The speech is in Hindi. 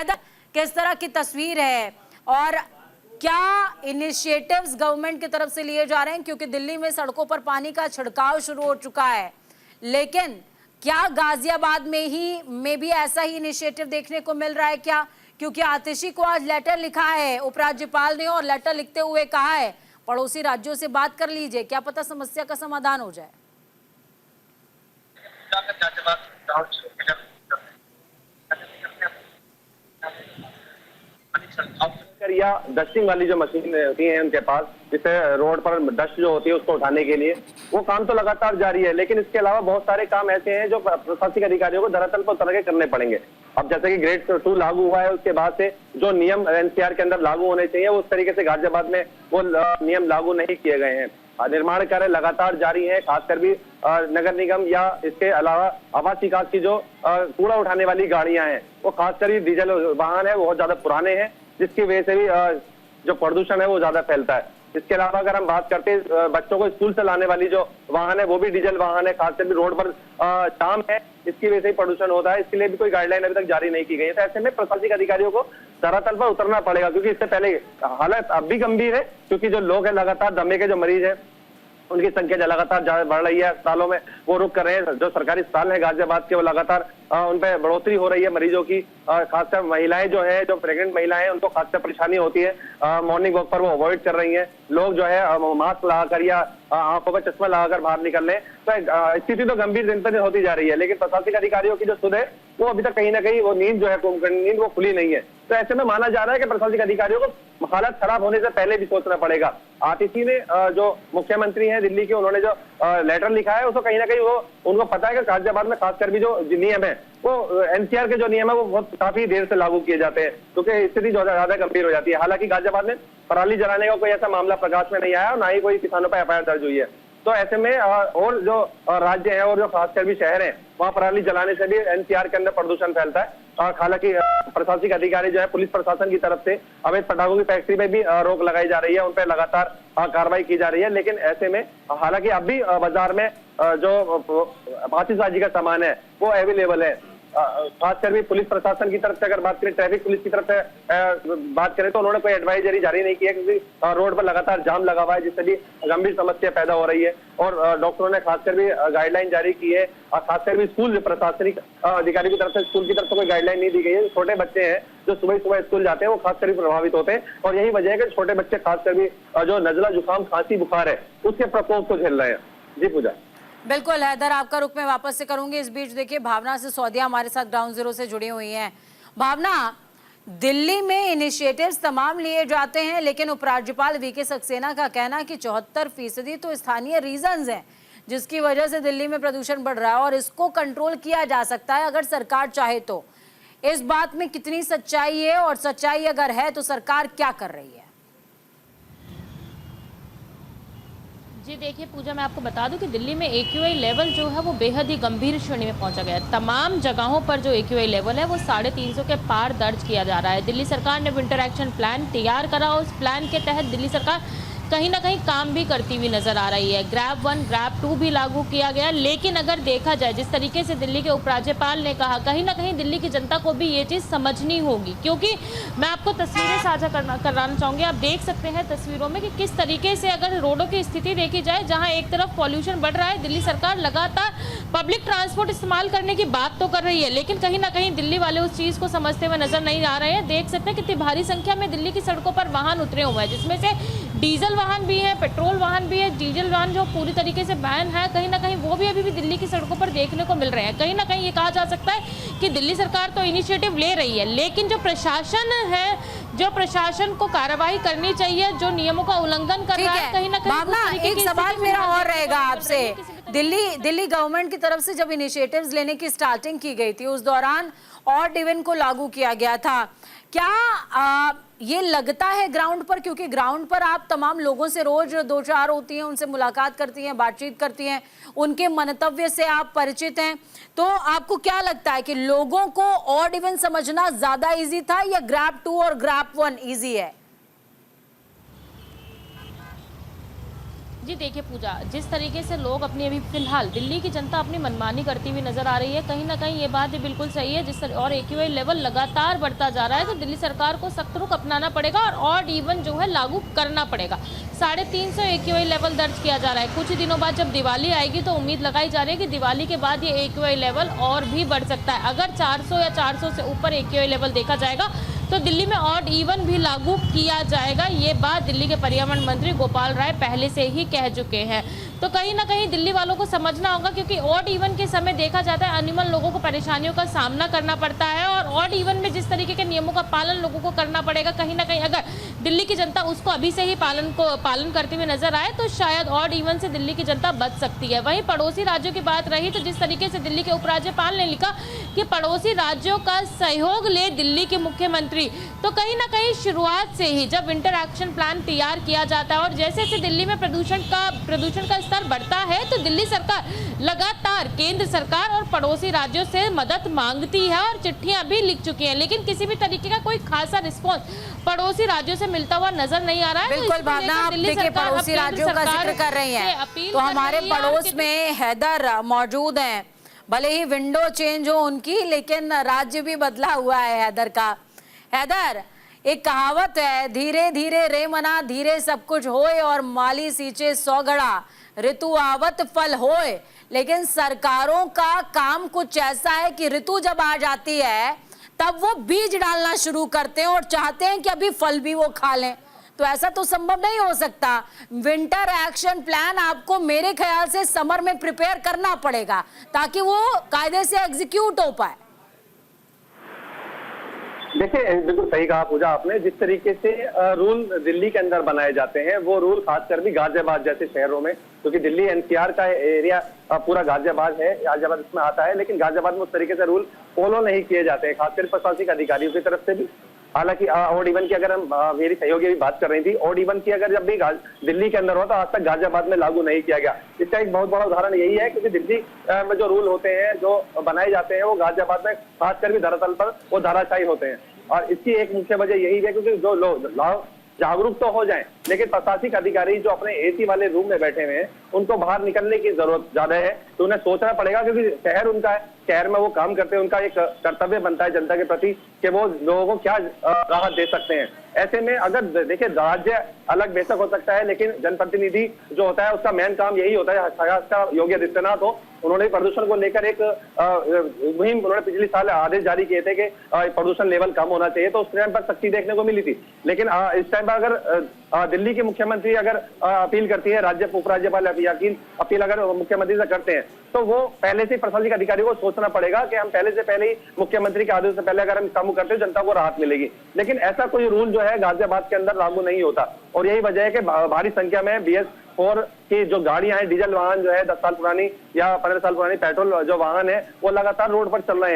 हैदर, किस तरह की तस्वीर है और क्या इनिशिएटिव्स गवर्नमेंट की तरफ से लिए जा रहे हैं? क्योंकि दिल्ली में सड़कों पर पानी का छिड़काव शुरू हो चुका है, लेकिन क्या गाजियाबाद में भी ऐसा ही इनिशिएटिव देखने को मिल रहा है क्या? क्योंकि आतिशी को आज लेटर लिखा है उपराज्यपाल ने और लेटर लिखते हुए कहा है पड़ोसी राज्यों से बात कर लीजिए, क्या पता समस्या का समाधान हो जाए। या डस्टिंग वाली जो मशीन होती है उनके पास, जिससे रोड पर डस्ट जो होती है उसको उठाने के लिए, वो काम तो लगातार जारी है। लेकिन इसके अलावा बहुत सारे काम ऐसे हैं जो प्रशासनिक अधिकारियों को धरातल पर उतर के करने पड़ेंगे। अब जैसे कि ग्रेड 2 लागू हुआ है, उसके बाद से जो नियम एनसीआर के अंदर लागू होने चाहिए उस तरीके से गाजियाबाद में वो नियम लागू नहीं किए गए हैं। निर्माण कार्य लगातार जारी है, खासकर भी नगर निगम या इसके अलावा आवास विकास की जो कूड़ा उठाने वाली गाड़ियां हैं, वो खासकर डीजल वाहन है, वो बहुत ज्यादा पुराने हैं, जिसकी वजह से भी जो प्रदूषण है वो ज्यादा फैलता है। इसके अलावा अगर हम बात करते हैं बच्चों को स्कूल से लाने वाली जो वाहन है वो भी डीजल वाहन है, खासकर भी रोड पर जाम है, इसकी वजह से ही प्रदूषण होता है। इसके लिए भी कोई गाइडलाइन अभी तक जारी नहीं की गई है। तो ऐसे में प्रशासनिक अधिकारियों को धरातल पर उतरना पड़ेगा, क्योंकि इससे पहले हालत अब भी गंभीर है, क्योंकि जो लोग हैं लगातार दमे के जो मरीज है उनकी संख्या लगातार बढ़ रही है। अस्पतालों में वो रुक कर रहे हैं, जो सरकारी अस्पताल है गाजियाबाद के वो लगातार उन पर बढ़ोतरी हो रही है मरीजों की। खासकर महिलाएं जो है, जो प्रेग्नेंट महिलाएं हैं, उनको खासकर परेशानी होती है, मॉर्निंग वॉक पर वो अवॉइड कर रही हैं। लोग जो है मास्क लगाकर या आंखों पर चश्मा लगाकर बाहर निकल रहे हैं। तो स्थिति तो गंभीर दिन पर दिन होती जा रही है, लेकिन प्रशासनिक अधिकारियों की जो सुध है वो अभी तक कहीं ना कहीं वो नींद जो है नींद वो खुली नहीं है। तो ऐसे में माना जा रहा है कि प्रशासनिक अधिकारियों को हालत खराब होने से पहले भी सोचना पड़ेगा। आतिशी ने जो मुख्यमंत्री हैं दिल्ली के, उन्होंने जो लेटर लिखा है उसको कहीं ना कहीं वो उनको पता है कि गाजियाबाद में खासकर भी जो नियम है वो एनसीआर के जो नियम है वो बहुत काफी देर से लागू किए जाते हैं, क्योंकि स्थिति ज्यादा गंभीर हो जाती है। हालांकि गाजियाबाद में पराली जलाने का कोई ऐसा मामला प्रकाश में नहीं आया और ना ही कोई किसानों पर एफआईआर दर्ज हुई है। तो ऐसे में और जो राज्य है और जो खासकर भी शहर है, वहाँ पराली जलाने से भी एनसीआर के अंदर प्रदूषण फैलता है। हालांकि प्रशासनिक अधिकारी जो है पुलिस प्रशासन की तरफ से अवैध पटाखों की फैक्ट्री में भी रोक लगाई जा रही है, उन पर लगातार कार्रवाई की जा रही है। लेकिन ऐसे में हालांकि अब भी बाजार में जो आतिशबाजी का सामान है वो अवेलेबल है। खासकर भी पुलिस प्रशासन की तरफ से अगर बात करें, ट्रैफिक पुलिस की तरफ से बात करें, तो उन्होंने कोई एडवाइजरी जारी नहीं की है, क्योंकि रोड पर लगातार जाम लगा हुआ है, जिससे भी गंभीर समस्या पैदा हो रही है। और डॉक्टरों ने खासकर भी गाइडलाइन जारी की है, और खासकर भी स्कूल प्रशासनिक अधिकारी की तरफ से स्कूल की तरफ से कोई गाइडलाइन नहीं दी गई है। छोटे बच्चे हैं जो सुबह सुबह स्कूल जाते हैं वो खासकर भी प्रभावित होते हैं, और यही वजह है कि छोटे बच्चे खासकर भी जो नजला जुकाम खांसी बुखार है उसके प्रकोप को झेल रहे हैं। जी पूजा। बिल्कुल हैदर, आपका रुख मैं वापस से करूंगी। इस बीच देखिए भावना से सौदिया हमारे साथ ग्राउंड जीरो से जुड़ी हुई हैं। भावना, दिल्ली में इनिशिएटिव्स तमाम लिए जाते हैं, लेकिन उपराज्यपाल वीके सक्सेना का कहना है कि 74% तो स्थानीय रीजंस हैं जिसकी वजह से दिल्ली में प्रदूषण बढ़ रहा है और इसको कंट्रोल किया जा सकता है अगर सरकार चाहे तो। इस बात में कितनी सच्चाई है, और सच्चाई अगर है तो सरकार क्या कर रही है? जी देखिए पूजा, मैं आपको बता दूं कि दिल्ली में AQI लेवल जो है वो बेहद ही गंभीर श्रेणी में पहुंचा गया है। तमाम जगहों पर जो AQI लेवल है वो 350 के पार दर्ज किया जा रहा है। दिल्ली सरकार ने विंटर एक्शन प्लान तैयार करा, उस प्लान के तहत दिल्ली सरकार कहीं ना कहीं काम भी करती हुई नजर आ रही है। ग्रैब 1 ग्रैब 2 भी लागू किया गया, लेकिन अगर देखा जाए जिस तरीके से दिल्ली के उपराज्यपाल ने कहा, कहीं ना कहीं दिल्ली की जनता को भी ये चीज़ समझनी होगी। क्योंकि मैं आपको तस्वीरें साझा कराना चाहूँगी, आप देख सकते हैं तस्वीरों में कि किस तरीके से अगर रोडों की स्थिति देखी जाए, जहाँ एक तरफ पॉल्यूशन बढ़ रहा है, दिल्ली सरकार लगातार पब्लिक ट्रांसपोर्ट इस्तेमाल करने की बात तो कर रही है, लेकिन कहीं ना कहीं दिल्ली वाले उस चीज़ को समझते हुए नजर नहीं आ रहे हैं। देख सकते हैं कितनी भारी संख्या में दिल्ली की सड़कों पर वाहन उतरे हुए हैं, जिसमें से डीजल वाहन भी है, पेट्रोल वाहन भी है। डीजल वाहन जो पूरी तरीके से बैन है, कहीं ना कहीं वो भी अभी भी दिल्ली की सड़कों पर देखने को मिल रहे हैं। कहीं ना कहीं ये कहा जा सकता है कि दिल्ली सरकार तो इनिशिएटिव ले रही है, लेकिन जो प्रशासन है, जो प्रशासन को कार्रवाई करनी चाहिए, जो नियमों का उल्लंघन कर रहा है, कहीं ना कहीं भावना, एक सवाल मेरा और रहेगा आपसे। दिल्ली गवर्नमेंट की तरफ से जब इनिशिएटिव्स लेने की स्टार्टिंग की गई थी, उस दौरान ऑड इवन को लागू किया गया था। क्या ये लगता है ग्राउंड पर, क्योंकि ग्राउंड पर आप तमाम लोगों से रोज 2-4 होती हैं, उनसे मुलाकात करती हैं, बातचीत करती हैं, उनके मंतव्य से आप परिचित हैं, तो आपको क्या लगता है कि लोगों को ऑड इवन समझना ज्यादा इजी था या ग्रैब 2 और ग्रैब 1 इजी है? जी देखिए पूजा, जिस तरीके से लोग अपनी अभी फिलहाल दिल्ली की जनता अपनी मनमानी करती हुई नजर आ रही है, कहीं ना कहीं ये बात भी बिल्कुल सही है। और एक्यूआई लेवल लगातार बढ़ता जा रहा है, तो दिल्ली सरकार को सख्त रुख अपनाना पड़ेगा और ऑड इवन जो है लागू करना पड़ेगा। 350 एक्यूआई लेवल दर्ज किया जा रहा है। कुछ ही दिनों बाद जब दिवाली आएगी तो उम्मीद लगाई जा रही है कि दिवाली के बाद ये एक्यूआई लेवल और भी बढ़ सकता है। अगर 400 या 400 से ऊपर एक्यूआई लेवल देखा जाएगा तो दिल्ली में ऑड इवन भी लागू किया जाएगा। ये बात दिल्ली के पर्यावरण मंत्री गोपाल राय पहले से ही कह चुके हैं। तो कहीं ना कहीं दिल्ली वालों को समझना होगा, क्योंकि ऑड इवन के समय देखा जाता है अनिमल लोगों को परेशानियों का सामना करना पड़ता है, और ऑड इवन में जिस तरीके के नियमों का पालन लोगों को करना पड़ेगा, कहीं ना कहीं अगर दिल्ली की जनता उसको अभी से ही पालन करते हुए नजर आए तो शायद ऑड इवन से दिल्ली की जनता बच सकती है। वहीं पड़ोसी राज्यों की बात रही तो जिस तरीके से दिल्ली के उपराज्यपाल ने लिखा कि पड़ोसी राज्यों का सहयोग ले दिल्ली के मुख्यमंत्री, तो कहीं ना कहीं शुरुआत से ही जब विंटर एक्शन प्लान तैयार किया जाता है और जैसे जैसे दिल्ली में प्रदूषण का स्तर बढ़ता है तो दिल्ली सरकार लगातार केंद्र सरकार और पड़ोसी राज्यों से मदद मांगती है और चिट्ठियां भी लिख चुकी हैं, लेकिन किसी भी तरीके का कोई खासा रिस्पॉन्स पड़ोसी राज्यों से मिलता हुआ नजर नहीं आ रहा है। बिल्कुल भावना, आप देखिए पड़ोसी राज्यों का जिक्र कर रही हैं, तो हमारे पड़ोस में हैदर मौजूद हैं। भले ही विंडो चेंज हो उनकी, लेकिन राज्य भी बदला हुआ है हैदर का। हैदर, एक कहावत है, धीरे धीरे रे मना धीरे सब कुछ होए और माली सींचे 100 घड़ा ऋतु आवत फल होए। लेकिन सरकारों का काम कुछ ऐसा है कि ऋतु जब आ जाती है तब वो बीज डालना शुरू करते हैं और चाहते हैं कि अभी फल भी वो खा लें। तो ऐसा तो संभव नहीं हो सकता। विंटर एक्शन प्लान आपको मेरे ख्याल से समर में प्रिपेयर करना पड़ेगा ताकि वो कायदे से एग्जीक्यूट हो पाए। देखिए, बिल्कुल सही कहा पूजा आपने। जिस तरीके से रूल दिल्ली के अंदर बनाए जाते हैं वो रूल खासकर भी गाजियाबाद जैसे शहरों में, क्योंकि दिल्ली एनसीआर का एरिया पूरा गाजियाबाद है, गाजियाबाद इसमें आता है, लेकिन गाजियाबाद में उस तरीके से रूल फॉलो नहीं किए जाते हैं, खासकर प्रशासनिक अधिकारियों की तरफ से भी। हालांकि ऑड इवन की अगर हम मेरी सहयोगी भी बात कर रही थी, ऑड इवन की अगर जब भी दिल्ली के अंदर हुआ तो आज तक गाजियाबाद में लागू नहीं किया गया। इसका एक बहुत बड़ा उदाहरण यही है क्योंकि दिल्ली में जो रूल होते हैं, जो बनाए जाते हैं, वो गाजियाबाद में खासकर भी धरातल पर वो धाराशायी होते हैं। और इसकी एक मुख्य वजह यही है क्योंकि जो लोग जागरूक तो हो जाएं, लेकिन प्रशासनिक अधिकारी जो अपने एसी वाले रूम में बैठे हुए हैं उनको बाहर निकलने की जरूरत ज्यादा है। तो उन्हें सोचना पड़ेगा, क्योंकि शहर उनका है, शहर में वो काम करते हैं, उनका एक कर्तव्य बनता है जनता के प्रति कि वो लोगों को क्या राहत दे सकते हैं। ऐसे में अगर देखिए, राज्य अलग बेशक हो सकता है, लेकिन जनप्रतिनिधि जो होता है उसका मेन काम यही होता है। योगी आदित्यनाथ हो, उन्होंने प्रदूषण को लेकर एक मुहिम उन्होंने पिछले साल आदेश जारी किए थे कि प्रदूषण लेवल कम होना चाहिए, तो उस टाइम पर सख्ती देखने को मिली थी। लेकिन इस टाइम पर अगर दिल्ली की मुख्यमंत्री अगर अपील करती है, राज्य उपराज्यपाल अपील अगर मुख्यमंत्री से करते हैं, तो वो पहले से प्रशासनिक अधिकारियों को सोचना पड़ेगा कि हम पहले से पहले ही मुख्यमंत्री के आदेश से पहले अगर हम काम करते हैं जनता को राहत मिलेगी। लेकिन ऐसा कोई रूल जो है गाजियाबाद के अंदर लागू नहीं होता, और यही वजह है कि भारी संख्या में BS4 की जो गाड़ियां हैं, डीजल वाहन जो है 10 साल पुरानी या 15 साल पुरानी पेट्रोल जो वाहन है, वो लगातार रोड पर चल रहे हैं।